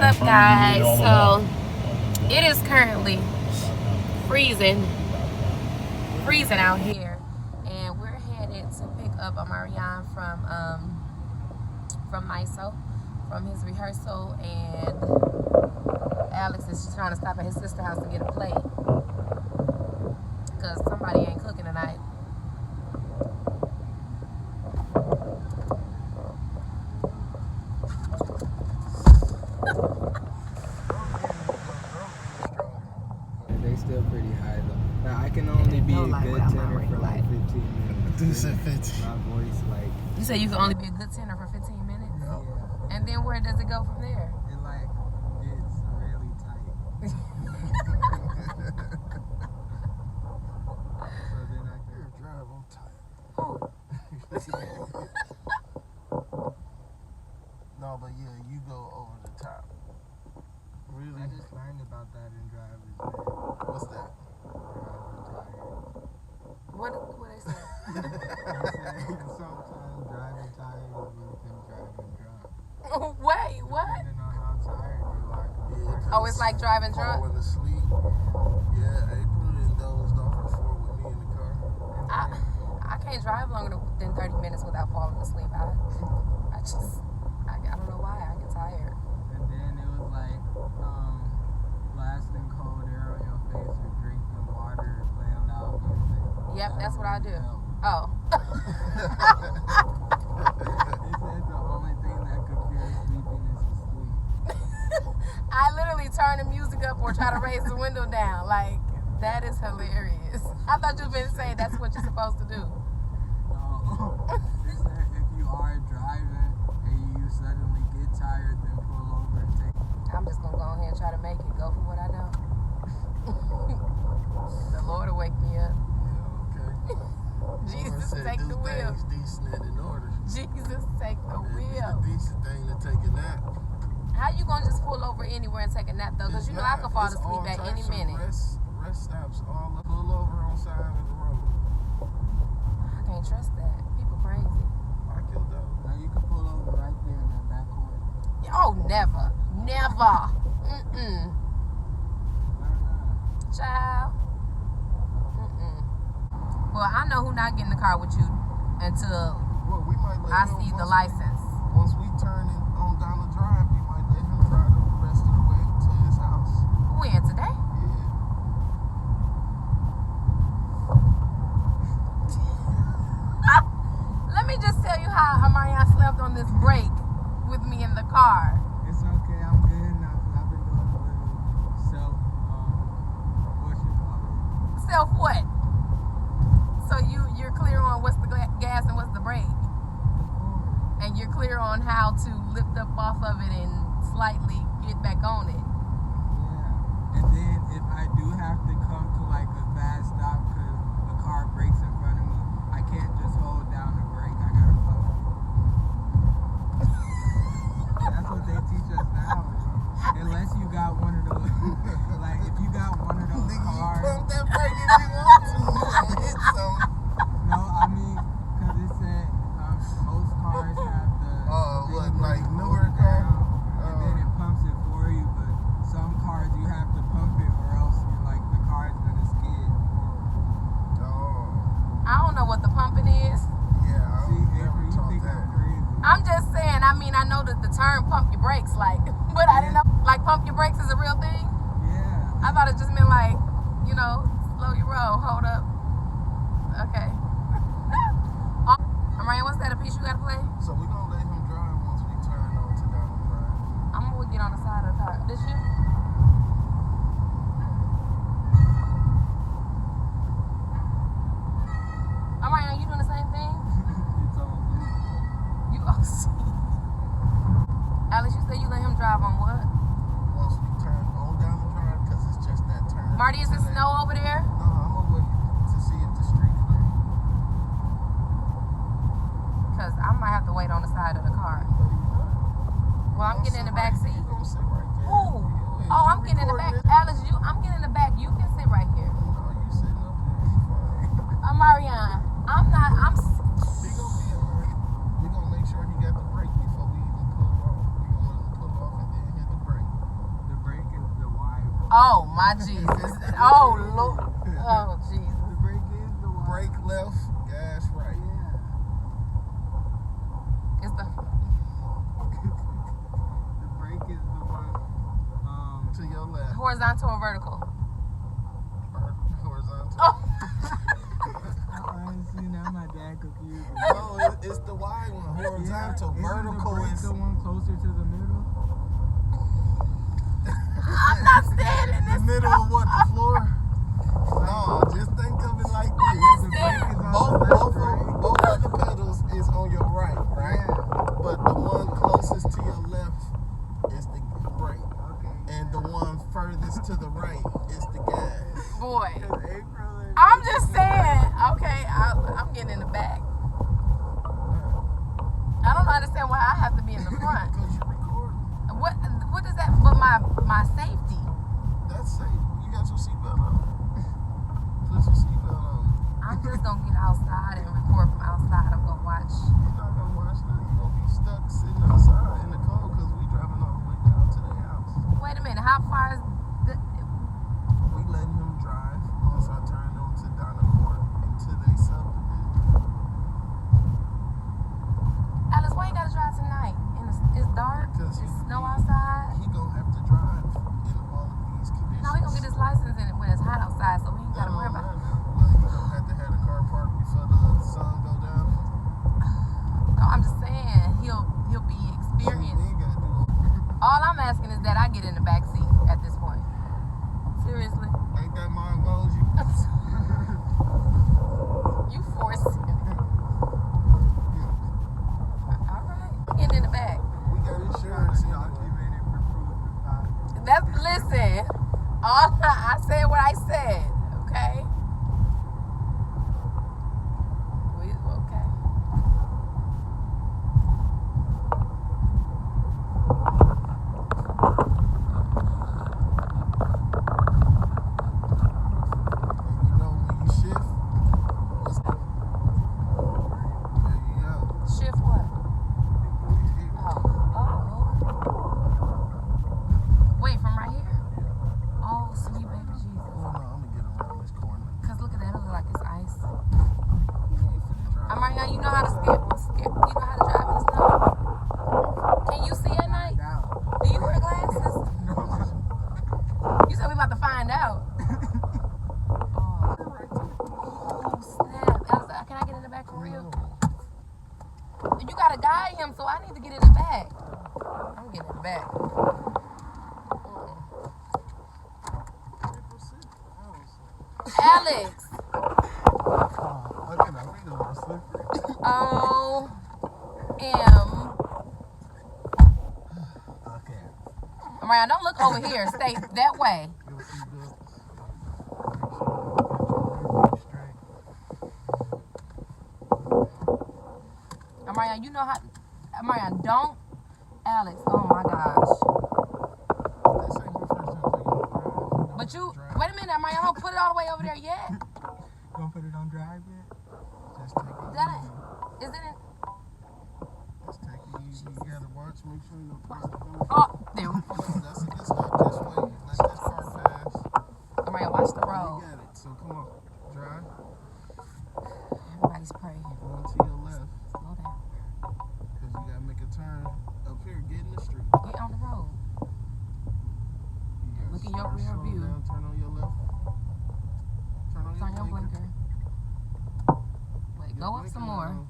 up, guys? So it is currently freezing out here, and we're headed to pick up Amarian from MISO, from his rehearsal, and Alex is trying to stop at his sister's house to get a plate because somebody ain't cooking tonight. They still pretty high though. I can only be a good tenor for like 15 minutes. You said 15. My voice like. You said you can only be a good tenor for 15 minutes? Yeah. And then where does it go from there? It like gets really tight. So then I can Drive, I'm tired. Who? No, but yeah, you go over the top. Really? I just learned about that in driver's ed. What's that? What they say? Sometimes driving tired is worse than driving drunk. Wait, what? Depending on how tired you are. Yeah, Oh, it's like driving drunk? falling asleep. Yeah, April and dozed off before with me in the car. I can't drive longer than 30 minutes without falling asleep. I don't know why. I get tired. And then it was like blasting cold air on your face or drinking water or playing loud music. Yep, that's what I do. Help. Oh. They said the only thing that could cure sleepiness is sleep. I literally turn the music up or try to raise the window down. Like, that is hilarious. I thought you were going to say that's what you're supposed to do. No. They said if you are driving and you suddenly get tired, then pull over and take. I'm just going to go ahead and try to make it. Go for what I know. The Lord will wake me up. Yeah, okay. Jesus, Said, take do the wheel. things decent and in order. Jesus, take the It'd be wheel. the decent thing to take a nap. How you gonna just pull over anywhere and take a nap though? Because you know I could fall It's asleep all at any types of minute. Rest stops all up, pull over on side of the road. I can't trust that. People crazy. I killed that. Now you can pull over right there in that back corner. Oh, never. Never. Why not? Child. Well, I know who not getting in the car with you until Well, we might let I him, see the once license. Once we turn it on down the drive, we might let him drive the rest of the way to his house. When? Today? Yeah. Let me just tell you how Amarian slept on this break with me in the car. It's okay, I'm good now because I've been doing a little self, what you call it? Self what? So you're clear on what's the gas and what's the brake? And you're clear on how to lift up off of it and slightly get back on it. Yeah. And then if I do have to come to like a fast stop because the car brakes in front of me, I can't just hold down the brake. I gotta pump it. That's what they teach us now. Unless you got one of those, like if you got one of those Nigga, cars. you pump that brake if you want to. You gonna hit something. No, I mean, because it said most cars have the. What, thing where like you newer hold it car? down, and then it pumps it for you, but some cars you have to pump it or else you're like the car is gonna skid forward. Oh. I don't know what the pumping is. Yeah, I See, never Avery, you taught think I'm that. crazy? I'm just saying, I mean, I know that the term pump your brakes, like, but I didn't know, like, pump your brakes is a real thing. Yeah. I thought it just meant, like, you know, slow your roll, hold up. Okay. Amarian, what's that, a piece you gotta play? So we're gonna let him drive once we turn on to down the drive. I'm gonna get on the side of the car. This you? Amarian, you doing the same thing? It's on you. You OC. Alex, you said you let him drive on what? Once we turn on down the drive, because it's just that turn. Marty, is it snow over there? No, I'm gonna wait to see if the street clear. Because I might have to wait on the side of the car. Well, I'm getting in the back seat. You gonna sit right there. Ooh. Oh, I'm getting in the back. Alex, I'm getting in the back. You can sit right here. No, you sitting up there. Amarian, I'm not. He gonna be alright. We gonna make sure he got the brake before we even pull off. We gonna let him pull off and then hit the brake. my Jesus. Oh, Lord. Oh, Jesus. The brake is the one. Brake left, gas right. Yeah. It's the The brake is the one. To your left. horizontal or vertical? Or horizontal. Oh. See, now my dad confused me. No, it's the wide one. Horizontal. Yeah, Vertical isn't is. the one closer to the middle? I'm not standing The this. middle of what? The floor? No, just think of it like I'm this. not The brake standing. is on Both, the left, both, right? of, both of the pedals is on your right, right? Yeah. But the one closest to your left is the brake. Okay. And the one furthest to the right is the gas. Boy. Because April and I'm just saying. Okay, I'm getting in the back. I don't understand why I have to be in the front. Because you're recording. What is that? But my safety. That's safe. You got your seatbelt on. Put your seatbelt on. I'm just gonna get outside and record from outside. I'm gonna watch. You're not going to watch that. You're going to be stuck sitting outside in the cold because we driving all the way down to their house. Wait a minute. How far is the? We letting him drive once I turn them to Donna Court until they subdivision. Alice, why you gotta drive tonight? And it's dark. Because It's snow outside. He gonna have to drive in all of these conditions. No, he gonna get his license in when it's hot outside, so we ain't That gotta worry don't about it. matter. Well, he gonna have to have the car parked before the sun go down. No, I'm just saying he'll be We experienced. ain't gotta do it. All I'm asking is that I get in the back seat at this point. Seriously. Ain't that my emoji? You forced it. All right. Getting in the back. We got insurance anyway. documented for proof. Listen. I said what I said. Okay. Okay. And you know when you shift, what's there you go. Shift what? Here. Oh. Wait, from right here? Oh, sweet baby Jesus. Hold on, I'm gonna get around this corner. Cause look at that, it looks like it's ice. You ain't finna drive. Amaria, you know how to skip. You know how to drive in the snow. Can you see at night? Out. Do you wear glasses? You said we about to find out. Oh, snap. Elsa, can I get in the back for real? You gotta guide him, so I need to get in the back. I'm getting in the back. Alex. Look at that, we a little slippery. Okay. Amaria, don't look over here. Stay that way. Your seatbelts. Amaria, you know how. Amaria, don't. Alex, oh my gosh. This ain't my first time taking a drive. But you, wait a minute, Amaria, I don't put it all the way over there yet. Gonna put it on drive yet? Just take it That easy. isn't it? Just take it easy. You gotta watch, make sure you don't pass the phone. Oh, there. That's a good stop this way. Let this car pass. Amaria, watch the You road. got it. So come on. Drive. Everybody's praying. Going to your left. Slow down. Because you gotta make a turn up here. Get in the street. Get on the road. You gotta Look in your start rear slow view. down, turn on your left. Turn on Turn your your blinker. blinker. Wait, Your go up blinker some more. on.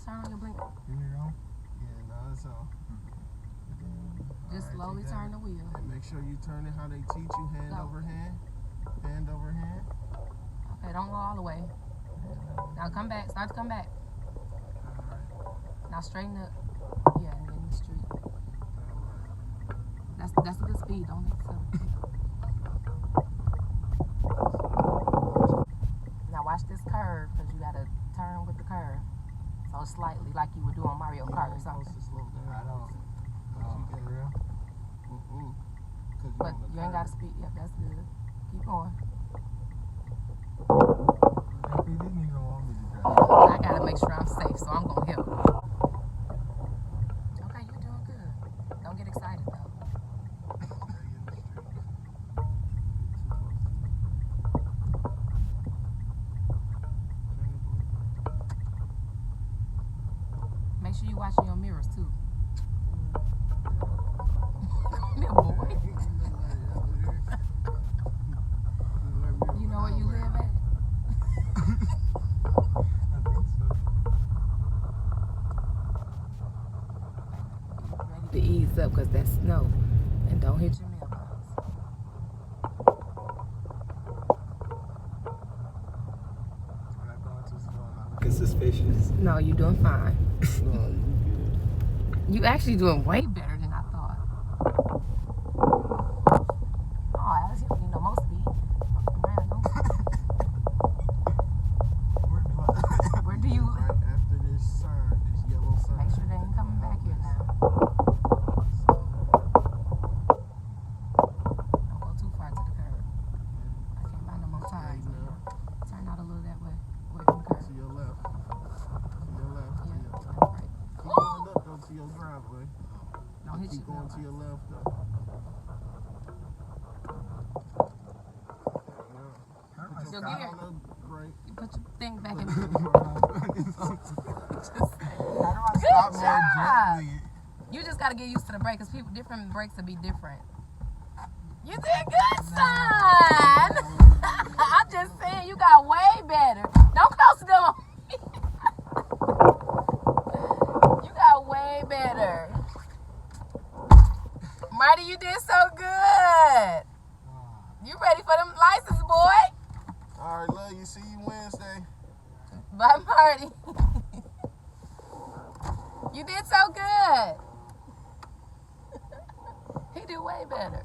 Turn on your blinker. Is it on? Yeah, now it's on. Just Alright, slowly you got turn it. the wheel. And make sure you turn it how they teach you, hand Go. over hand. Hand over hand. Okay, don't go all the way. Now come back. Start to come back. Alright. Now straighten up. Yeah, and get in the street. That's a good speed. Don't accelerate. Now watch this curve, because you gotta turn with the curve. So slightly, like you would do on Mario Kart or something. Supposed to slow down. I don't. You For got- real? Cause But on the you ain't curve. gotta speed. Yep, that's good. Keep going. He didn't even want me to drive. I gotta make sure I'm safe, so I'm gonna help. Okay, you're doing good. Don't get excited though. Stay in the street. Make sure you watching your mirrors too. Come here, boy. You know where you live at? I think so. Ready to ease up because that's snow. And don't hit your mailbox. Looking suspicious. No, you're doing fine. No, you good. You actually doing way better than I thought. Oh, Alex, you don't need no more speed. Random. Where do you Right after this sign, this yellow sign. make sure they ain't coming back here now? Don't go too far to the curb. I can't buy no more tires. Turn out a little that way, away from the curb. To your left. To your left. To Yeah, your turn right. Keep going up though to your driveway. Don't hit Keep your going to your mailbox. left though. So Put your Gary- foot on the brake. You put your thing back in. How do I stop Good more job. gently? You just gotta get used to the brake because people different brakes will be different. You did good, son. I'm just saying you got way better. Don't close the door. You got way better. Marty, you did so good. You ready for them license, boy? All right, love you. See you Wednesday. Bye, Marty. You did so good. He did way better.